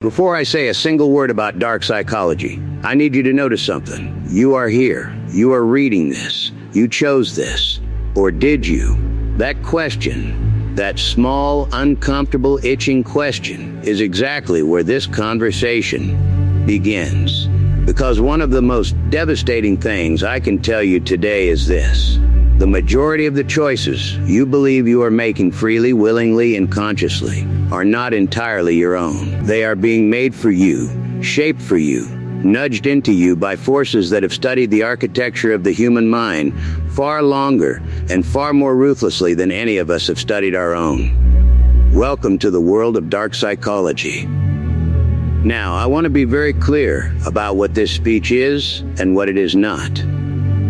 Before I say a single word about dark psychology, I need you to notice something. You are here. You are reading this. You chose this. Or did you? That question, that small, uncomfortable, itching question, is exactly where this conversation begins. Because one of the most devastating things I can tell you today is this. The majority of the choices you believe you are making freely, willingly, and consciously are not entirely your own. They are being made for you, shaped for you, nudged into you by forces that have studied the architecture of the human mind far longer and far more ruthlessly than any of us have studied our own. Welcome to the world of dark psychology. Now, I want to be very clear about what this speech is and what it is not.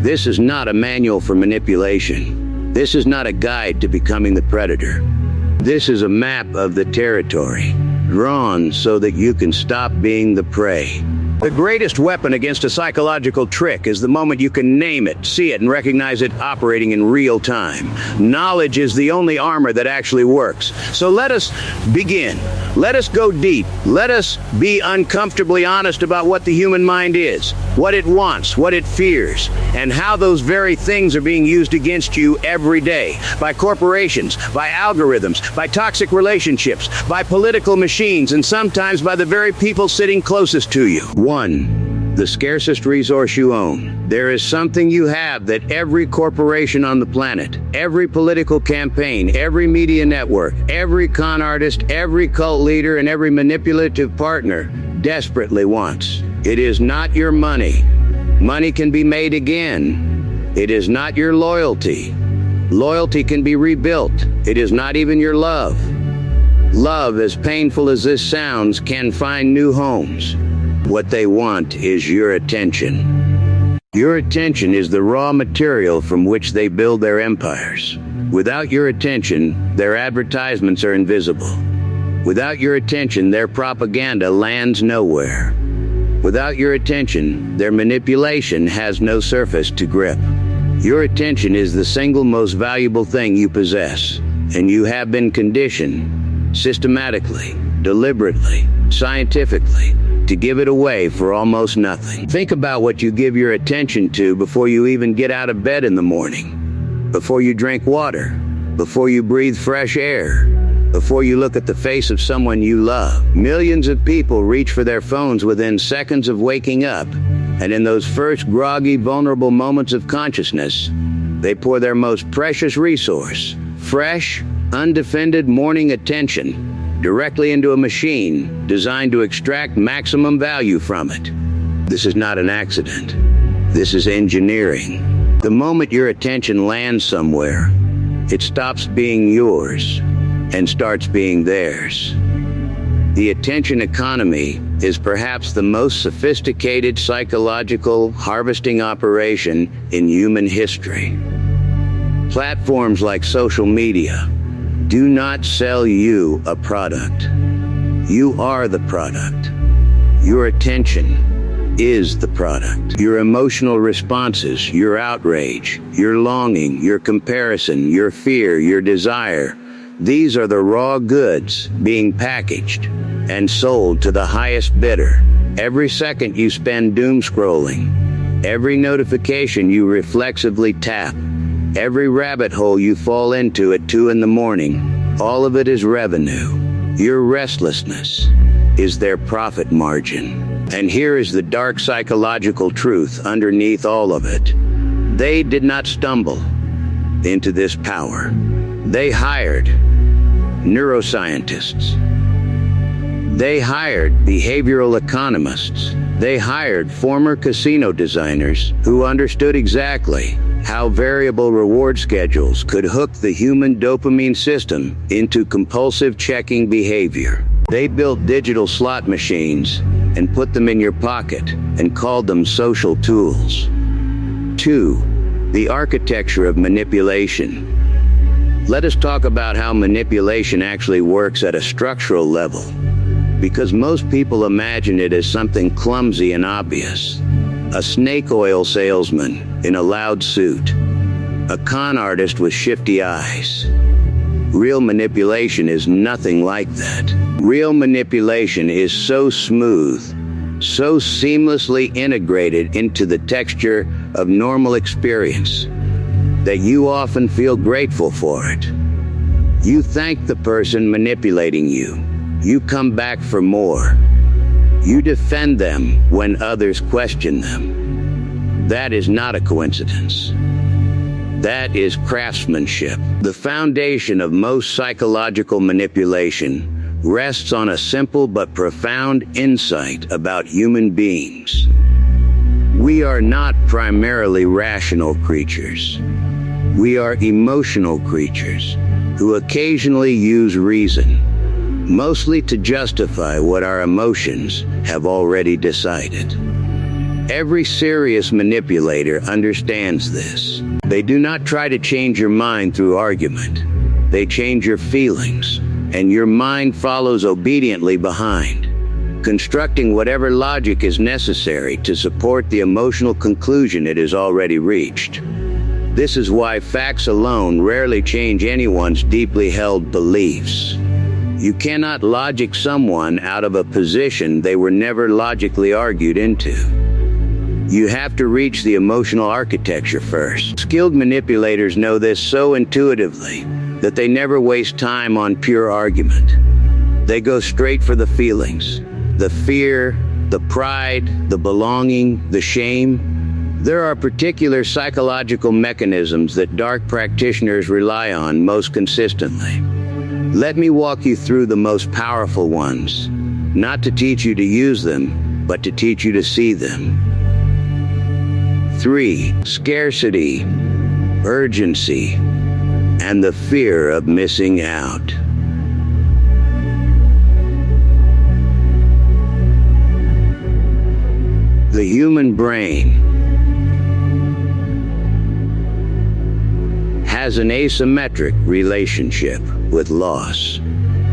This is not a manual for manipulation. This is not a guide to becoming the predator. This is a map of the territory, drawn so that you can stop being the prey. The greatest weapon against a psychological trick is the moment you can name it, see it, and recognize it operating in real time. Knowledge is the only armor that actually works. So let us begin. Let us go deep. Let us be uncomfortably honest about what the human mind is, what it wants, what it fears, and how those very things are being used against you every day by corporations, by algorithms, by toxic relationships, by political machines, and sometimes by the very people sitting closest to you. 1. The scarcest resource you own. There is something you have that every corporation on the planet, every political campaign, every media network, every con artist, every cult leader, and every manipulative partner desperately wants. It is not your money. Money can be made again. It is not your loyalty. Loyalty can be rebuilt. It is not even your love. Love, as painful as this sounds, can find new homes. What they want is your attention. Your attention is the raw material from which they build their empires. Without your attention, their advertisements are invisible. Without your attention, their propaganda lands nowhere. Without your attention, their manipulation has no surface to grip. Your attention is the single most valuable thing you possess, and you have been conditioned, systematically, deliberately, scientifically, to give it away for almost nothing. Think about what you give your attention to before you even get out of bed in the morning, before you drink water, before you breathe fresh air, before you look at the face of someone you love. Millions of people reach for their phones within seconds of waking up, and in those first groggy, vulnerable moments of consciousness, they pour their most precious resource, fresh, undefended morning attention, directly into a machine designed to extract maximum value from it. This is not an accident. This is engineering. The moment your attention lands somewhere, it stops being yours and starts being theirs. The attention economy is perhaps the most sophisticated psychological harvesting operation in human history. Platforms like social media do not sell you a product. You are the product. Your attention is the product. Your emotional responses, your outrage, your longing, your comparison, your fear, your desire, these are the raw goods being packaged and sold to the highest bidder. Every second you spend doom scrolling, every notification you reflexively tap, every rabbit hole you fall into at 2 a.m, all of it is revenue. Your restlessness is their profit margin. And here is the dark psychological truth underneath all of it. They did not stumble into this power. They hired neuroscientists. They hired behavioral economists. They hired former casino designers who understood exactly how variable reward schedules could hook the human dopamine system into compulsive checking behavior. They built digital slot machines and put them in your pocket and called them social tools. 2. The architecture of manipulation. Let us talk about how manipulation actually works at a structural level, because most people imagine it as something clumsy and obvious. A snake oil salesman in a loud suit, a con artist with shifty eyes. Real manipulation is nothing like that. Real manipulation is so smooth, so seamlessly integrated into the texture of normal experience that you often feel grateful for it. You thank the person manipulating you. You come back for more. You defend them when others question them. That is not a coincidence. That is craftsmanship. The foundation of most psychological manipulation rests on a simple but profound insight about human beings. We are not primarily rational creatures. We are emotional creatures who occasionally use reason, mostly to justify what our emotions have already decided. Every serious manipulator understands this. They do not try to change your mind through argument. They change your feelings, and your mind follows obediently behind, constructing whatever logic is necessary to support the emotional conclusion it has already reached. This is why facts alone rarely change anyone's deeply held beliefs. You cannot logic someone out of a position they were never logically argued into. You have to reach the emotional architecture first. Skilled manipulators know this so intuitively that they never waste time on pure argument. They go straight for the feelings, the fear, the pride, the belonging, the shame. There are particular psychological mechanisms that dark practitioners rely on most consistently. Let me walk you through the most powerful ones, not to teach you to use them, but to teach you to see them. 3. Scarcity, urgency, and the fear of missing out. The human brain has an asymmetric relationship with loss.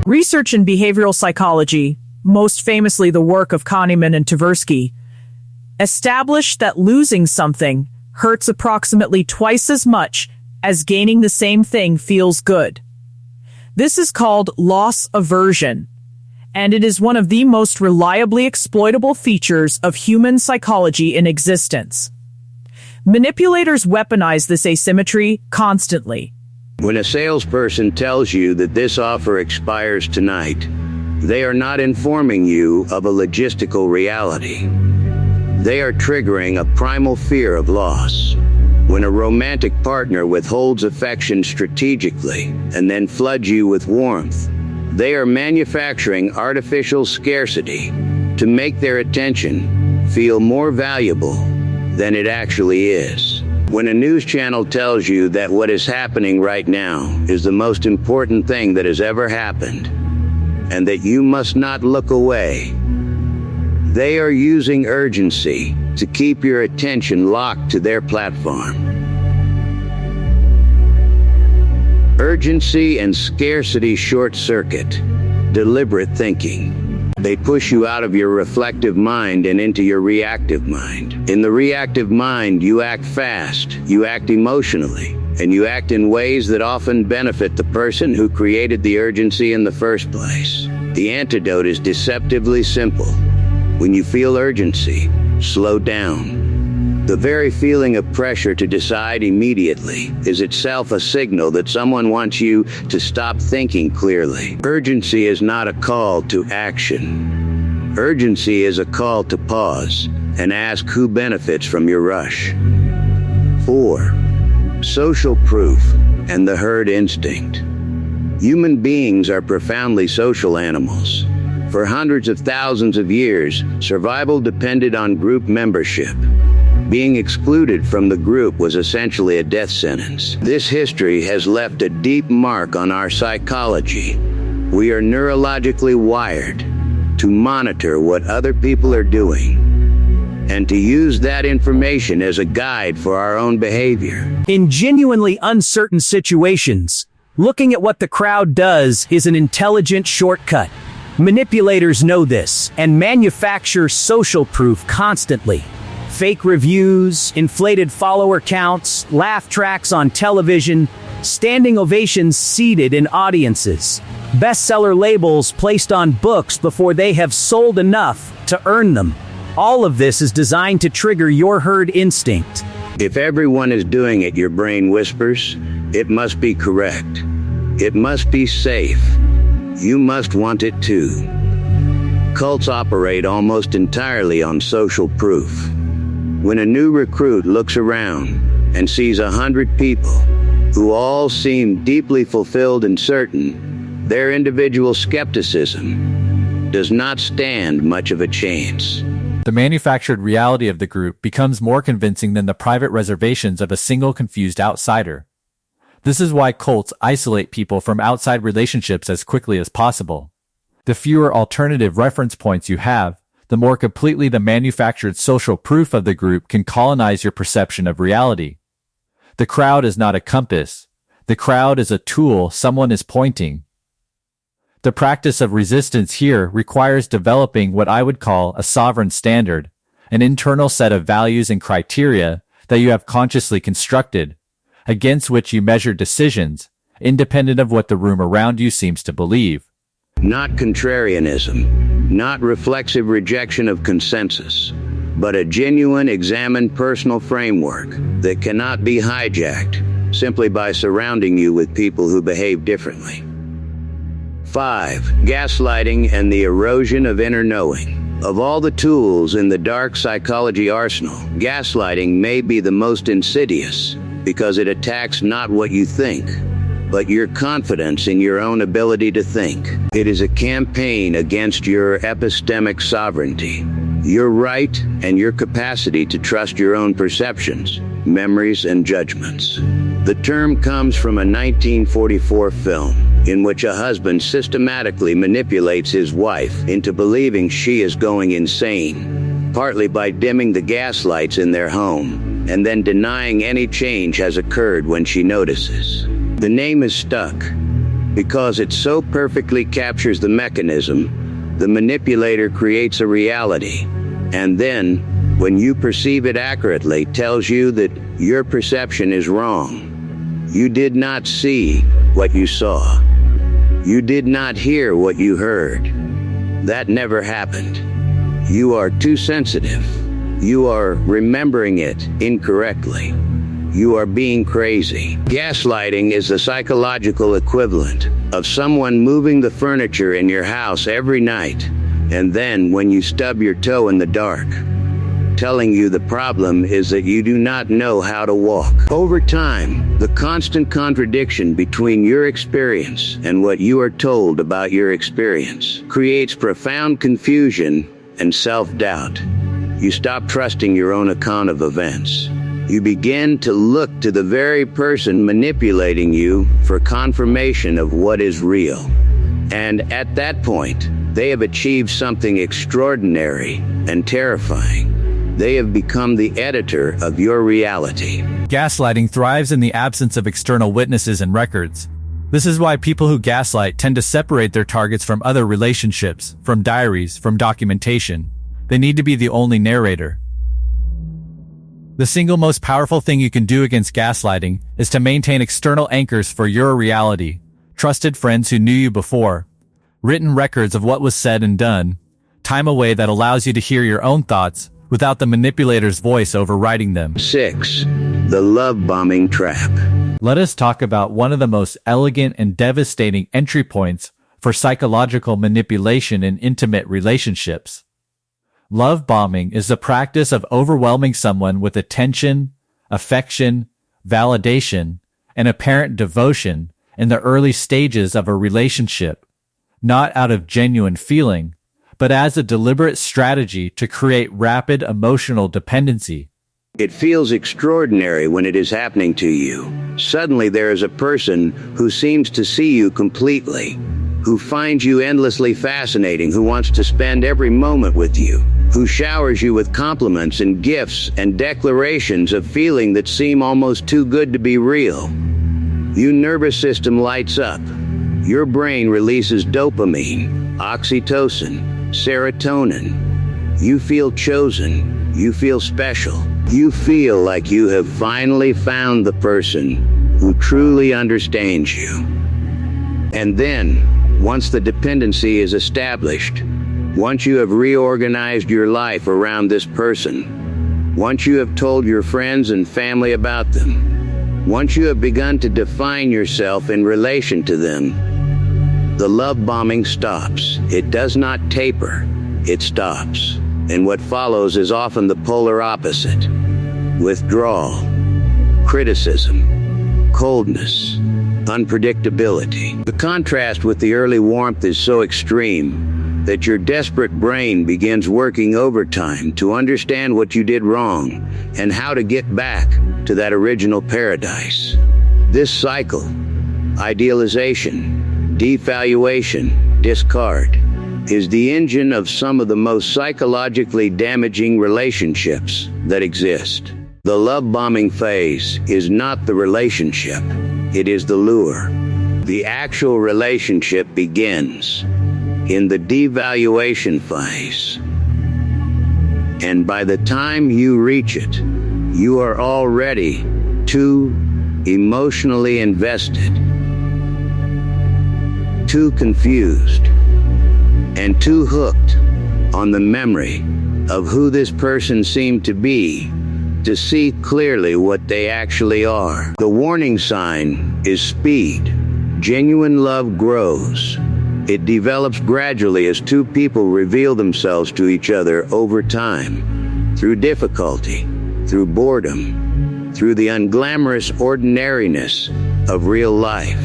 Research in behavioral psychology, most famously the work of Kahneman and Tversky, established that losing something hurts approximately twice as much as gaining the same thing feels good. This is called loss aversion, and it is one of the most reliably exploitable features of human psychology in existence. Manipulators weaponize this asymmetry constantly. When a salesperson tells you that this offer expires tonight, they are not informing you of a logistical reality. They are triggering a primal fear of loss. When a romantic partner withholds affection strategically and then floods you with warmth, they are manufacturing artificial scarcity to make their attention feel more valuable than it actually is. When a news channel tells you that what is happening right now is the most important thing that has ever happened, and that you must not look away, they are using urgency to keep your attention locked to their platform. Urgency and scarcity short-circuit deliberate thinking. They push you out of your reflective mind and into your reactive mind. In the reactive mind, you act fast, you act emotionally, and you act in ways that often benefit the person who created the urgency in the first place. The antidote is deceptively simple. When you feel urgency, slow down. The very feeling of pressure to decide immediately is itself a signal that someone wants you to stop thinking clearly. Urgency is not a call to action. Urgency is a call to pause and ask who benefits from your rush. 4. Social proof and the herd instinct. Human beings are profoundly social animals. For hundreds of thousands of years, survival depended on group membership. Being excluded from the group was essentially a death sentence. This history has left a deep mark on our psychology. We are neurologically wired to monitor what other people are doing and to use that information as a guide for our own behavior. In genuinely uncertain situations, looking at what the crowd does is an intelligent shortcut. Manipulators know this and manufacture social proof constantly. Fake reviews, inflated follower counts, laugh tracks on television, Standing ovations seated in audiences. Bestseller labels placed on books before they have sold enough to earn them. All of this is designed to trigger your herd instinct. If everyone is doing it, your brain whispers, it must be correct. It must be safe. You must want it too. Cults operate almost entirely on social proof. When a new recruit looks around and sees 100 people who all seem deeply fulfilled and certain, their individual skepticism does not stand much of a chance. The manufactured reality of the group becomes more convincing than the private reservations of a single confused outsider. This is why cults isolate people from outside relationships as quickly as possible. The fewer alternative reference points you have, the more completely the manufactured social proof of the group can colonize your perception of reality. The crowd is not a compass. The crowd is a tool someone is pointing. The practice of resistance here requires developing what I would call a sovereign standard, an internal set of values and criteria that you have consciously constructed, against which you measure decisions, independent of what the room around you seems to believe. Not contrarianism, not reflexive rejection of consensus, but a genuine examined personal framework that cannot be hijacked simply by surrounding you with people who behave differently. 5. Gaslighting and the erosion of inner knowing. Of all the tools in the dark psychology arsenal, gaslighting may be the most insidious because it attacks not what you think, but your confidence in your own ability to think. It is a campaign against your epistemic sovereignty, your right and your capacity to trust your own perceptions, memories, and judgments. The term comes from a 1944 film in which a husband systematically manipulates his wife into believing she is going insane, partly by dimming the gas lights in their home, and then denying any change has occurred when she notices. The name is stuck because it so perfectly captures the mechanism. The manipulator creates a reality, and then, when you perceive it accurately, tells you that your perception is wrong. You did not see what you saw. You did not hear what you heard. That never happened. You are too sensitive. You are remembering it incorrectly. You are being crazy. Gaslighting is the psychological equivalent of someone moving the furniture in your house every night, and then, when you stub your toe in the dark, telling you the problem is that you do not know how to walk. Over time, the constant contradiction between your experience and what you are told about your experience creates profound confusion and self-doubt. You stop trusting your own account of events. You begin to look to the very person manipulating you for confirmation of what is real. And at that point, they have achieved something extraordinary and terrifying. They have become the editor of your reality. Gaslighting thrives in the absence of external witnesses and records. This is why people who gaslight tend to separate their targets from other relationships, from diaries, from documentation. They need to be the only narrator. The single most powerful thing you can do against gaslighting is to maintain external anchors for your reality. Trusted friends who knew you before. Written records of what was said and done. Time away that allows you to hear your own thoughts without the manipulator's voice overriding them. 6. The love bombing trap. Let us talk about one of the most elegant and devastating entry points for psychological manipulation in intimate relationships. Love bombing is the practice of overwhelming someone with attention, affection, validation, and apparent devotion in the early stages of a relationship, not out of genuine feeling, but as a deliberate strategy to create rapid emotional dependency. It feels extraordinary when it is happening to you. Suddenly there is a person who seems to see you completely, who finds you endlessly fascinating, who wants to spend every moment with you, who showers you with compliments and gifts and declarations of feeling that seem almost too good to be real. Your nervous system lights up. Your brain releases dopamine, oxytocin, serotonin. You feel chosen. You feel special. You feel like you have finally found the person who truly understands you. And then, once the dependency is established, once you have reorganized your life around this person, once you have told your friends and family about them, once you have begun to define yourself in relation to them, the love bombing stops. It does not taper, it stops. And what follows is often the polar opposite: withdrawal, criticism, coldness, unpredictability. The contrast with the early warmth is so extreme that your desperate brain begins working overtime to understand what you did wrong and how to get back to that original paradise. This cycle, idealization, devaluation, discard, is the engine of some of the most psychologically damaging relationships that exist. The love bombing phase is not the relationship, it is the lure. The actual relationship begins in the devaluation phase. And by the time you reach it, you are already too emotionally invested, too confused, and too hooked on the memory of who this person seemed to be to see clearly what they actually are. The warning sign is speed. Genuine love grows. It develops gradually as two people reveal themselves to each other over time, through difficulty, through boredom, through the unglamorous ordinariness of real life.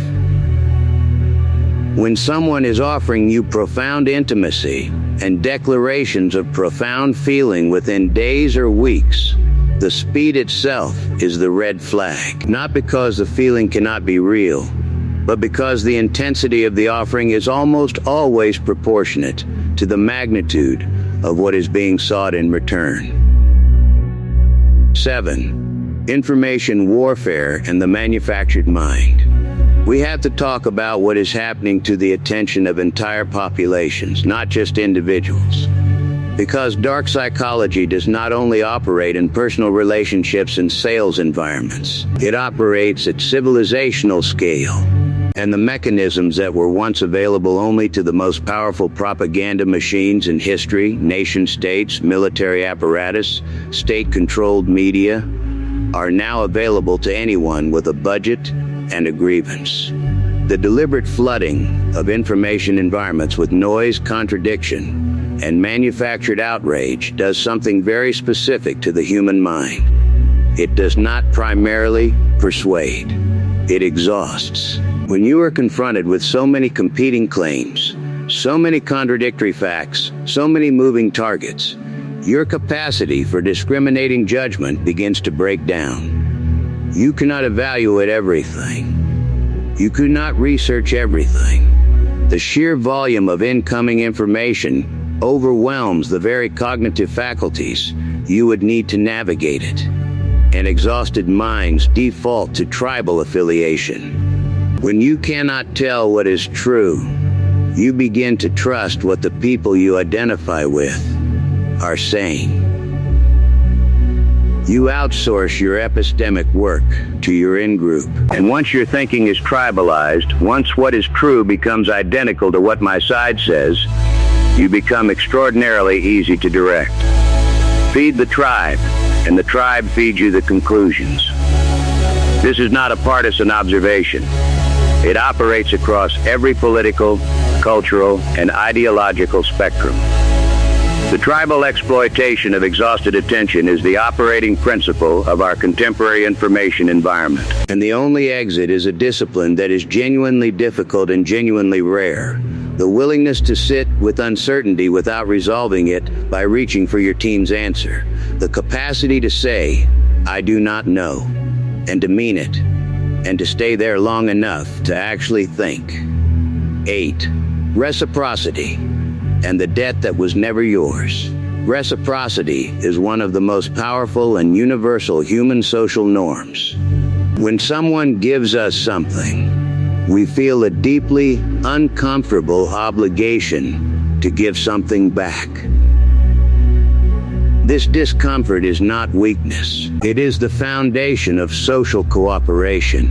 When someone is offering you profound intimacy and declarations of profound feeling within days or weeks, the speed itself is the red flag. Not because the feeling cannot be real, but because the intensity of the offering is almost always proportionate to the magnitude of what is being sought in return. 7. Information warfare and the manufactured mind. We have to talk about what is happening to the attention of entire populations, not just individuals. Because dark psychology does not only operate in personal relationships and sales environments, it operates at civilizational scale. And the mechanisms that were once available only to the most powerful propaganda machines in history, nation-states, military apparatus, state-controlled media, are now available to anyone with a budget and a grievance. The deliberate flooding of information environments with noise, contradiction, and manufactured outrage does something very specific to the human mind. It does not primarily persuade. It exhausts. When you are confronted with so many competing claims, so many contradictory facts, so many moving targets, your capacity for discriminating judgment begins to break down. You cannot evaluate everything. You could not research everything. The sheer volume of incoming information overwhelms the very cognitive faculties you would need to navigate it. And exhausted minds default to tribal affiliation. When you cannot tell what is true, you begin to trust what the people you identify with are saying. You outsource your epistemic work to your in-group. And once your thinking is tribalized, once what is true becomes identical to what my side says, you become extraordinarily easy to direct. Feed the tribe, and the tribe feeds you the conclusions. This is not a partisan observation. It operates across every political, cultural, and ideological spectrum. The tribal exploitation of exhausted attention is the operating principle of our contemporary information environment. And the only exit is a discipline that is genuinely difficult and genuinely rare. The willingness to sit with uncertainty without resolving it by reaching for your team's answer. The capacity to say, "I do not know," and to mean it, and to stay there long enough to actually think. 8. Reciprocity and the debt that was never yours. Reciprocity is one of the most powerful and universal human social norms. When someone gives us something, we feel a deeply uncomfortable obligation to give something back. This discomfort is not weakness. It is the foundation of social cooperation.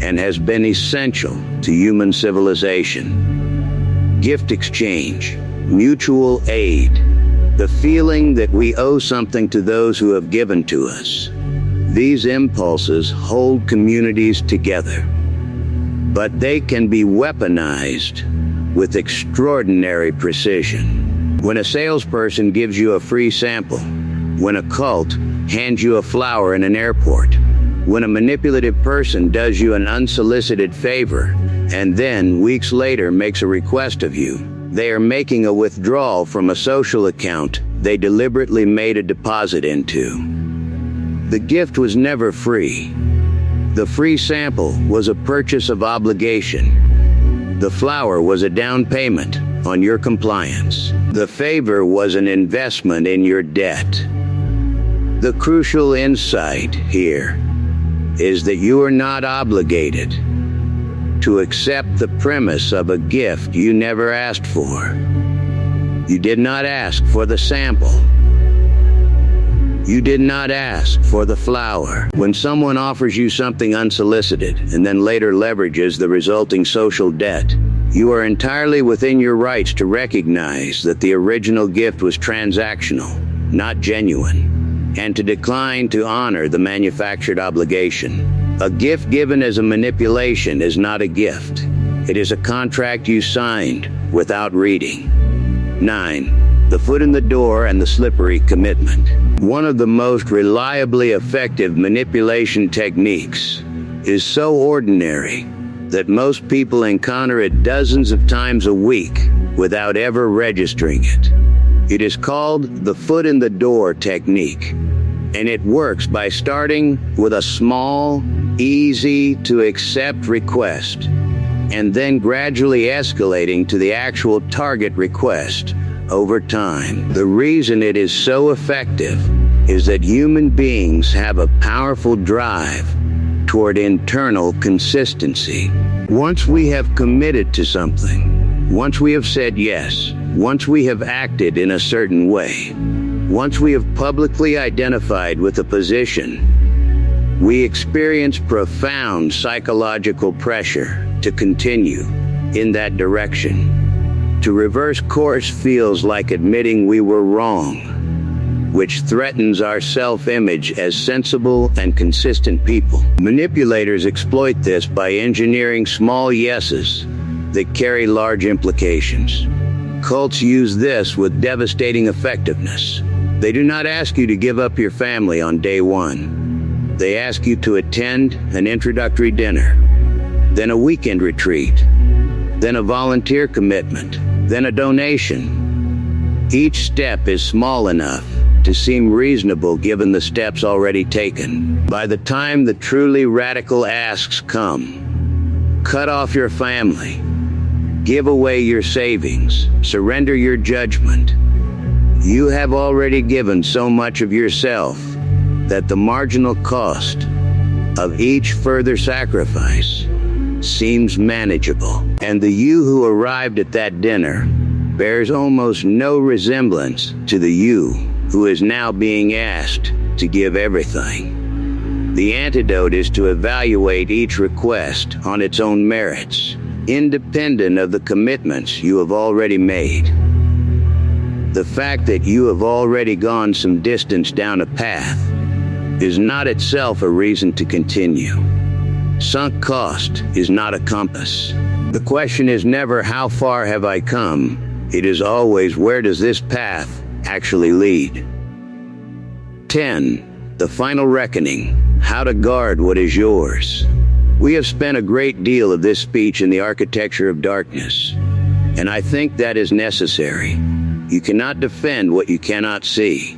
and has been essential to human civilization. Gift exchange, mutual aid, the feeling that we owe something to those who have given to us. These impulses hold communities together, but they can be weaponized with extraordinary precision. When a salesperson gives you a free sample, when a cult hands you a flower in an airport, when a manipulative person does you an unsolicited favor, and then weeks later makes a request of you, they are making a withdrawal from a social account they deliberately made a deposit into. The gift was never free. The free sample was a purchase of obligation. The flower was a down payment on your compliance. The favor was an investment in your debt. The crucial insight here is that you are not obligated to accept the premise of a gift you never asked for. You did not ask for the sample. You did not ask for the flower. When someone offers you something unsolicited and then later leverages the resulting social debt, you are entirely within your rights to recognize that the original gift was transactional, not genuine, and to decline to honor the manufactured obligation. A gift given as a manipulation is not a gift. It is a contract you signed without reading. 9. The foot in the door and the slippery commitment. One of the most reliably effective manipulation techniques is so ordinary that most people encounter it dozens of times a week without ever registering it. It is called the foot in the door technique, and it works by starting with a small, easy to accept request, and then gradually escalating to the actual target request over time. The reason it is so effective is that human beings have a powerful drive toward internal consistency. Once we have committed to something, once we have said yes, once we have acted in a certain way, once we have publicly identified with a position, we experience profound psychological pressure to continue in that direction. To reverse course feels like admitting we were wrong, which threatens our self-image as sensible and consistent people. Manipulators exploit this by engineering small yeses that carry large implications. Cults use this with devastating effectiveness. They do not ask you to give up your family on day one. They ask you to attend an introductory dinner, then a weekend retreat, then a volunteer commitment, then a donation. Each step is small enough to seem reasonable given the steps already taken. By the time the truly radical asks come, cut off your family, give away your savings, surrender your judgment, you have already given so much of yourself that the marginal cost of each further sacrifice seems manageable. And the you who arrived at that dinner bears almost no resemblance to the you who is now being asked to give everything. The antidote is to evaluate each request on its own merits, independent of the commitments you have already made. The fact that you have already gone some distance down a path is not itself a reason to continue. Sunk cost is not a compass. The question is never how far have I come, it is always where does this path actually lead. 10. The final reckoning, how to guard what is yours. We have spent a great deal of this speech in the architecture of darkness, and I think that is necessary. You cannot defend what you cannot see,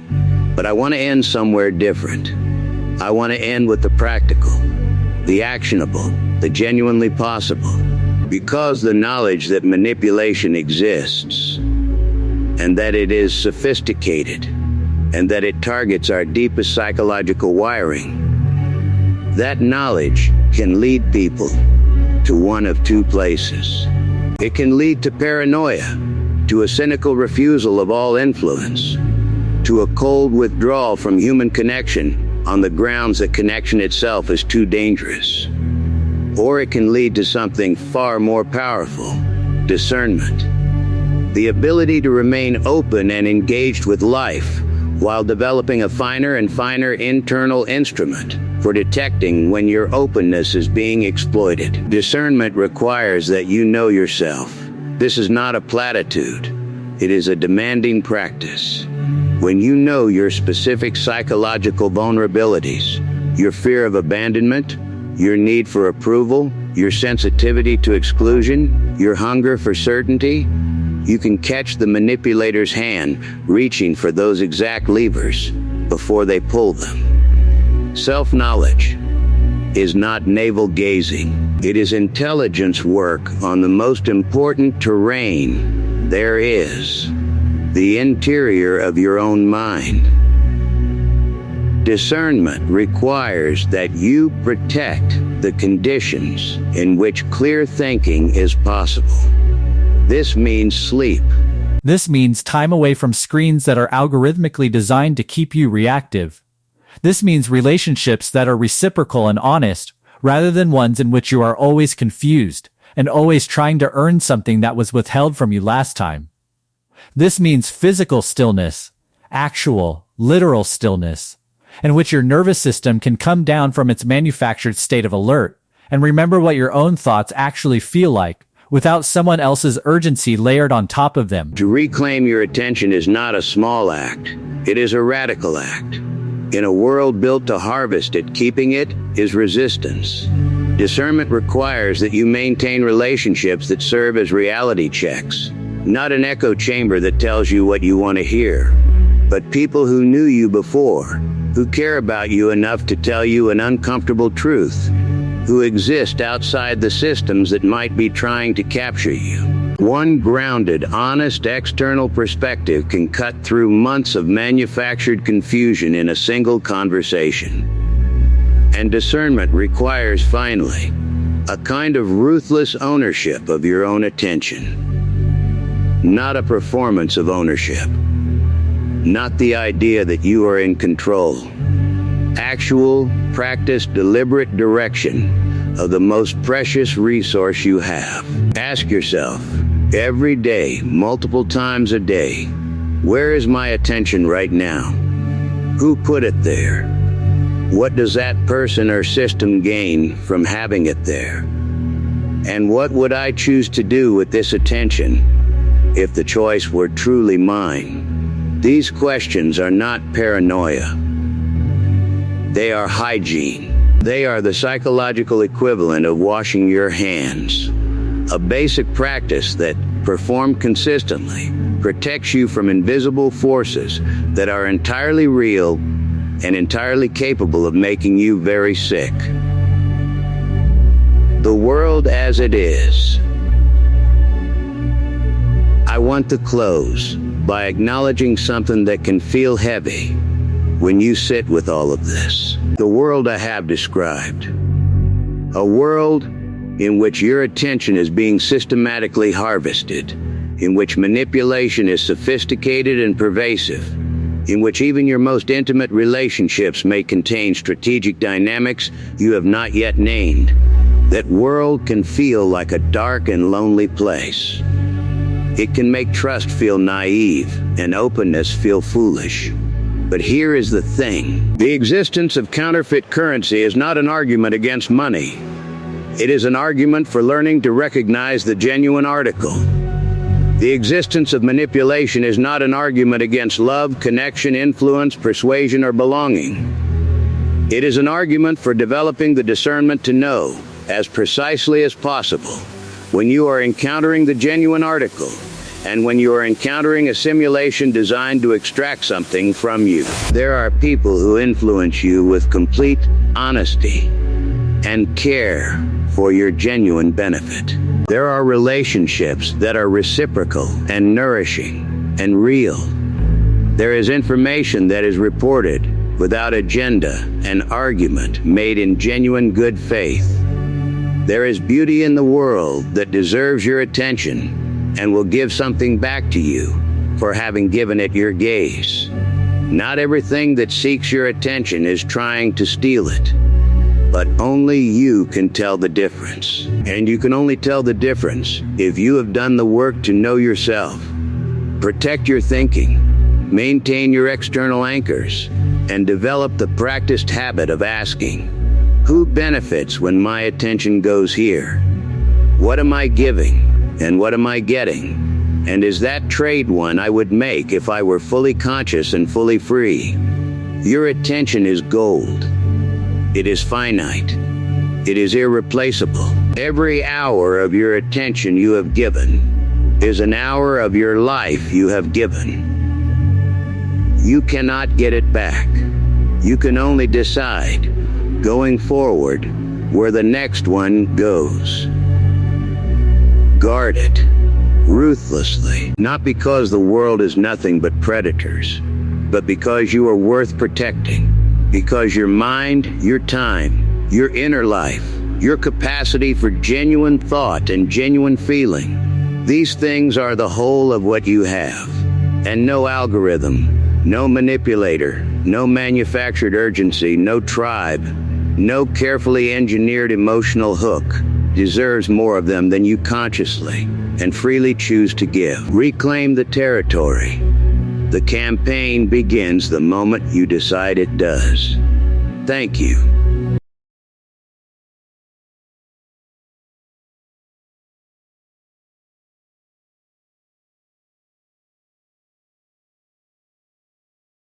but I want to end somewhere different. I want to end with the practical, the actionable, the genuinely possible. Because the knowledge that manipulation exists, and that it is sophisticated, and that it targets our deepest psychological wiring, that knowledge can lead people to one of two places. It can lead to paranoia, to a cynical refusal of all influence, to a cold withdrawal from human connection on the grounds that connection itself is too dangerous. Or it can lead to something far more powerful: discernment. The ability to remain open and engaged with life while developing a finer and finer internal instrument for detecting when your openness is being exploited. Discernment requires that you know yourself. This is not a platitude. It is a demanding practice. When you know your specific psychological vulnerabilities, your fear of abandonment, your need for approval, your sensitivity to exclusion, your hunger for certainty, you can catch the manipulator's hand reaching for those exact levers before they pull them. Self-knowledge is not navel-gazing. It is intelligence work on the most important terrain there is, the interior of your own mind. Discernment requires that you protect the conditions in which clear thinking is possible. This means sleep. This means time away from screens that are algorithmically designed to keep you reactive. This means relationships that are reciprocal and honest, rather than ones in which you are always confused and always trying to earn something that was withheld from you last time. This means physical stillness, actual, literal stillness, in which your nervous system can come down from its manufactured state of alert and remember what your own thoughts actually feel like, without someone else's urgency layered on top of them. To reclaim your attention is not a small act. It is a radical act. In a world built to harvest it, keeping it is resistance. Discernment requires that you maintain relationships that serve as reality checks, not an echo chamber that tells you what you want to hear, but people who knew you before, who care about you enough to tell you an uncomfortable truth, who exist outside the systems that might be trying to capture you. One grounded, honest external perspective can cut through months of manufactured confusion in a single conversation. And discernment requires, finally, a kind of ruthless ownership of your own attention. Not a performance of ownership. Not the idea that you are in control. Actual, practiced, deliberate direction of the most precious resource you have. Ask yourself, every day, multiple times a day, where is my attention right now? Who put it there? What does that person or system gain from having it there? And what would I choose to do with this attention if the choice were truly mine? These questions are not paranoia. They are hygiene. They are the psychological equivalent of washing your hands. A basic practice that, performed consistently, protects you from invisible forces that are entirely real and entirely capable of making you very sick. The world as it is. I want to close by acknowledging something that can feel heavy when you sit with all of this. The world I have described. A world in which your attention is being systematically harvested, in which manipulation is sophisticated and pervasive, in which even your most intimate relationships may contain strategic dynamics you have not yet named. That world can feel like a dark and lonely place. It can make trust feel naive and openness feel foolish. But here is the thing. The existence of counterfeit currency is not an argument against money. It is an argument for learning to recognize the genuine article. The existence of manipulation is not an argument against love, connection, influence, persuasion, or belonging. It is an argument for developing the discernment to know, as precisely as possible, when you are encountering the genuine article, and when you are encountering a simulation designed to extract something from you. There are people who influence you with complete honesty and care for your genuine benefit. There are relationships that are reciprocal and nourishing and real. There is information that is reported without agenda and argument, made in genuine good faith. There is beauty in the world that deserves your attention and will give something back to you for having given it your gaze. Not everything that seeks your attention is trying to steal it. But only you can tell the difference. And you can only tell the difference if you have done the work to know yourself. Protect your thinking, maintain your external anchors, and develop the practiced habit of asking, who benefits when my attention goes here? What am I giving, and what am I getting? And is that trade one I would make if I were fully conscious and fully free? Your attention is gold. It is finite. It is irreplaceable. Every hour of your attention you have given is an hour of your life you have given. You cannot get it back. You can only decide, going forward, where the next one goes. Guard it, ruthlessly, not because the world is nothing but predators, but because you are worth protecting, because your mind, your time, your inner life, your capacity for genuine thought and genuine feeling, these things are the whole of what you have. And no algorithm, no manipulator, no manufactured urgency, no tribe, no carefully engineered emotional hook deserves more of them than you consciously and freely choose to give. Reclaim the territory. The campaign begins the moment you decide it does. Thank you.